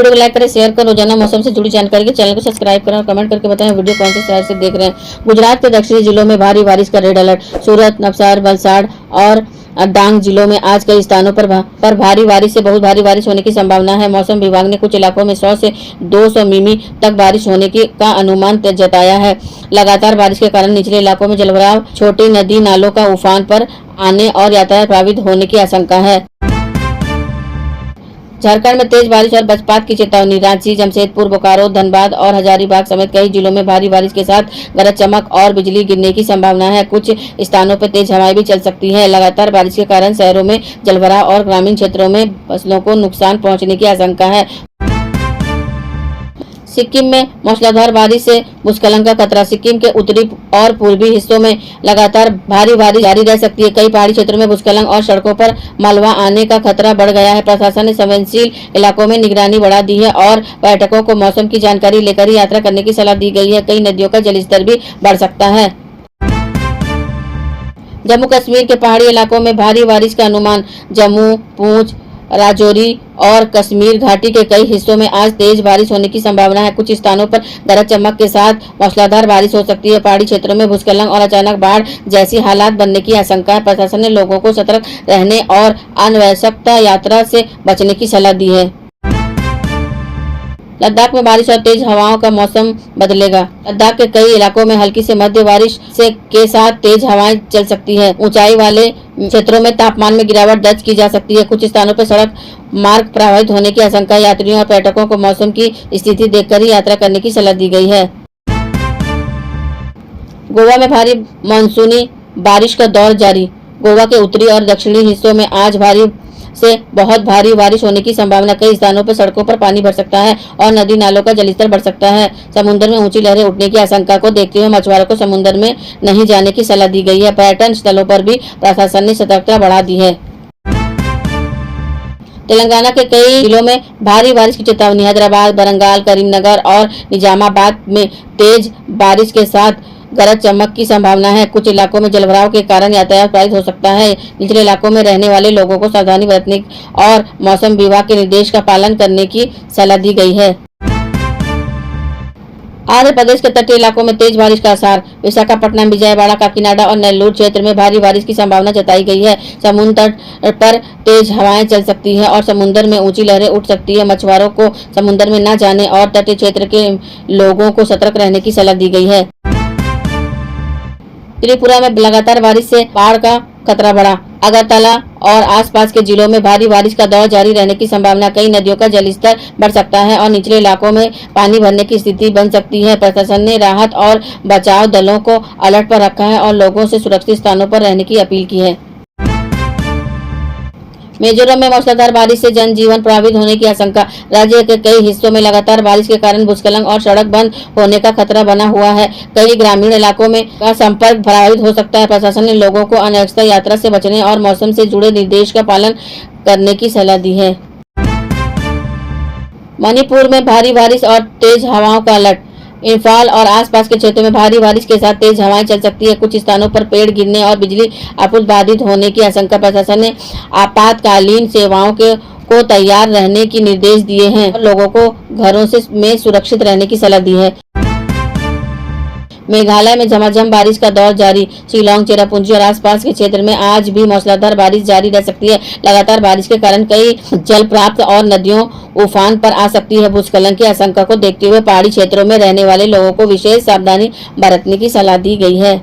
Video को like करें, share करें। रोजाना मौसम से जुड़ी जानकारी के चैनल को सब्सक्राइब करें और कमेंट करके बताएं वीडियो कौन से शहर से देख रहे हैं। गुजरात के दक्षिणी जिलों में भारी बारिश का रेड अलर्ट। सूरत, नवसारी, वलसाड़ और डांग जिलों में आज कई स्थानों पर भारी बारिश से बहुत भारी बारिश होने की संभावना है। मौसम विभाग ने कुछ इलाकों में 100 से 200 मिमी तक बारिश होने का अनुमान जताया है। लगातार बारिश के कारण निचले इलाकों में जलभराव, छोटी नदी नालों का उफान पर आने और यातायात प्रभावित होने की आशंका है। झारखंड में तेज बारिश और वज्रपात की चेतावनी। रांची, जमशेदपुर, बोकारो, धनबाद और हजारीबाग समेत कई जिलों में भारी बारिश के साथ गरज चमक और बिजली गिरने की संभावना है। कुछ स्थानों पर तेज हवाएं भी चल सकती हैं। लगातार बारिश के कारण शहरों में जलभराव और ग्रामीण क्षेत्रों में फसलों को नुकसान पहुंचने की आशंका है। सिक्किम में मूसलाधार बारिश से भूस्खलन का खतरा। सिक्किम के उत्तरी और पूर्वी हिस्सों में लगातार भारी बारिश जारी रह सकती है। कई पहाड़ी क्षेत्रों में भूस्खलन और सड़कों पर मलबा आने का खतरा बढ़ गया है। प्रशासन ने संवेदनशील इलाकों में निगरानी बढ़ा दी है और पर्यटकों को मौसम की जानकारी लेकर ही यात्रा करने की सलाह दी गई है। कई नदियों का जलस्तर भी बढ़ सकता है। जम्मू कश्मीर के पहाड़ी इलाकों में भारी बारिश का अनुमान। जम्मू, पूंछ, राजौरी और कश्मीर घाटी के कई हिस्सों में आज तेज बारिश होने की संभावना है। कुछ स्थानों पर गरज चमक के साथ मूसलाधार बारिश हो सकती है। पहाड़ी क्षेत्रों में भूस्खलन और अचानक बाढ़ जैसी हालात बनने की आशंका है। प्रशासन ने लोगों को सतर्क रहने और अनावश्यक यात्रा से बचने की सलाह दी है। लद्दाख में बारिश और तेज हवाओं का मौसम बदलेगा। लद्दाख के कई इलाकों में हल्की से मध्य बारिश के साथ तेज हवाएं चल सकती है। ऊंचाई वाले क्षेत्रों में तापमान में गिरावट दर्ज की जा सकती है। कुछ स्थानों पर सड़क मार्ग प्रभावित होने की आशंका है। यात्रियों और पर्यटकों को मौसम की स्थिति देखकर ही यात्रा करने की सलाह दी गई है। गोवा में भारी मानसूनी बारिश का दौर जारी। गोवा के उत्तरी और दक्षिणी हिस्सों में आज भारी से बहुत भारी बारिश होने की संभावना। कई स्थानों पर सड़कों पर पानी भर सकता है और नदी नालों का जलस्तर बढ़ सकता है। समुद्र में ऊंची लहरें उठने की आशंका को देखते हुए मछुआरों को समुद्र में नहीं जाने की सलाह दी गई है। पर्यटन स्थलों पर भी प्रशासन ने सतर्कता बढ़ा दी है। तेलंगाना के कई जिलों में भारी बारिश की चेतावनी। हैदराबाद, वरंगल, करीमनगर और निजामाबाद में तेज बारिश के साथ गरज चमक की संभावना है। कुछ इलाकों में जलभराव के कारण यातायात प्रभावित हो सकता है। निचले इलाकों में रहने वाले लोगों को सावधानी बरतने और मौसम विभाग के निर्देश का पालन करने की सलाह दी गई है। आंध्र प्रदेश के तटीय इलाकों में तेज बारिश का आसार। विशाखापट्टनम, विजयवाड़ा, काकीनाडा और नेल्लूर क्षेत्र में भारी बारिश की संभावना जताई गई है। समुद्र तट पर तेज हवाएं चल सकती हैं और समुद्र में ऊंची लहरें उठ सकती है। मछुआरों को समुद्र में न जाने और तटीय क्षेत्र के लोगों को सतर्क रहने की सलाह दी गई है। त्रिपुरा में लगातार बारिश से बाढ़ का खतरा बढ़ा। अगरतला और आसपास के जिलों में भारी बारिश का दौर जारी रहने की संभावना। कई नदियों का जलस्तर बढ़ सकता है और निचले इलाकों में पानी भरने की स्थिति बन सकती है। प्रशासन ने राहत और बचाव दलों को अलर्ट पर रखा है और लोगों से सुरक्षित स्थानों पर रहने की अपील की है। मिजोरम में मूसलाधार बारिश से जनजीवन प्रभावित होने की आशंका। राज्य के कई हिस्सों में लगातार बारिश के कारण भूस्खलन और सड़क बंद होने का खतरा बना हुआ है। कई ग्रामीण इलाकों में का संपर्क प्रभावित हो सकता है। प्रशासन ने लोगों को अनावश्यक यात्रा से बचने और मौसम से जुड़े निर्देश का पालन करने की सलाह दी है। मणिपुर में भारी बारिश और तेज हवाओं का अलर्ट। इम्फाल और आसपास के क्षेत्रों में भारी बारिश के साथ तेज हवाएं चल सकती है। कुछ स्थानों पर पेड़ गिरने और बिजली आपूर्ति बाधित होने की आशंका। प्रशासन ने आपातकालीन सेवाओं को तैयार रहने की निर्देश दिए हैं और लोगों को घरों में सुरक्षित रहने की सलाह दी है। मेघालय में झमाझम बारिश का दौर जारी। शिलांग, चेरापूंजी और आसपास के क्षेत्र में आज भी मूसलाधार बारिश जारी रह सकती है। लगातार बारिश के कारण कई जल प्राप्त और नदियों उफान पर आ सकती है। भूस्खलन की आशंका को देखते हुए पहाड़ी क्षेत्रों में रहने वाले लोगों को विशेष सावधानी बरतने की सलाह दी गई है।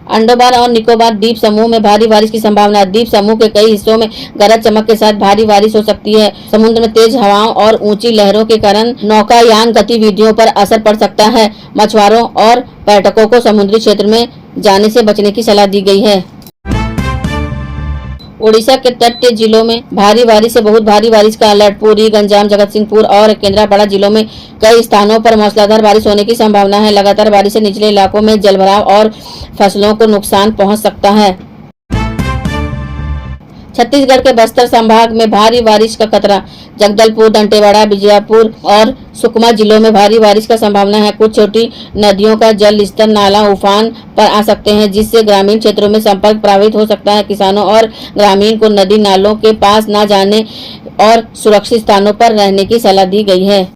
अंडमान और निकोबार द्वीप समूह में भारी बारिश की संभावना। द्वीप समूह के कई हिस्सों में गरज चमक के साथ भारी बारिश हो सकती है। समुद्र में तेज हवाओं और ऊंची लहरों के कारण नौकायान गतिविधियों पर असर पड़ सकता है। मछुआरों और पर्यटकों को समुद्री क्षेत्र में जाने से बचने की सलाह दी गई है। ओडिशा के तटीय जिलों में भारी बारिश से बहुत भारी बारिश का अलर्ट। पुरी, गंजाम, जगतसिंहपुर और केंद्रापड़ा जिलों में कई स्थानों पर मूसलाधार बारिश होने की संभावना है। लगातार बारिश से निचले इलाकों में जलभराव और फसलों को नुकसान पहुंच सकता है। छत्तीसगढ़ के बस्तर संभाग में भारी बारिश का खतरा। जगदलपुर, दंतेवाड़ा, बीजापुर और सुकमा जिलों में भारी बारिश का संभावना है। कुछ छोटी नदियों का जल स्तर नाला उफान पर आ सकते हैं, जिससे ग्रामीण क्षेत्रों में संपर्क प्रभावित हो सकता है। किसानों और ग्रामीण को नदी नालों के पास न जाने और सुरक्षित स्थानों पर रहने की सलाह दी गई है।